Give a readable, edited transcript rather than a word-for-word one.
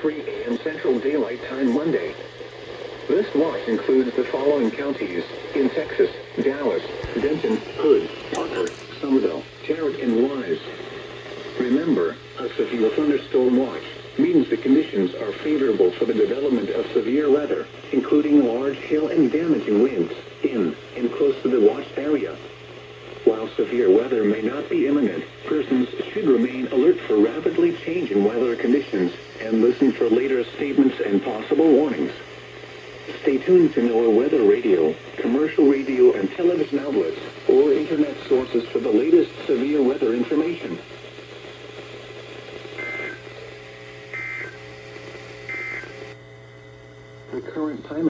3 a.m. Central Daylight Time Monday. This watch includes the following counties in Texas: Dallas, Denton, Hood, Parker, Somerville, Tarrant, and Wise. Remember, a severe thunderstorm watch means the conditions are favorable for the development of severe weather, including large hail and damaging winds in and close to the watched area. While severe weather may not be imminent, persons should remain alert for rapidly changing weather conditions and listen for later statements and possible warnings. Stay tuned to NOAA weather radio, commercial radio and television outlets, or internet sources for the latest severe weather information. The current time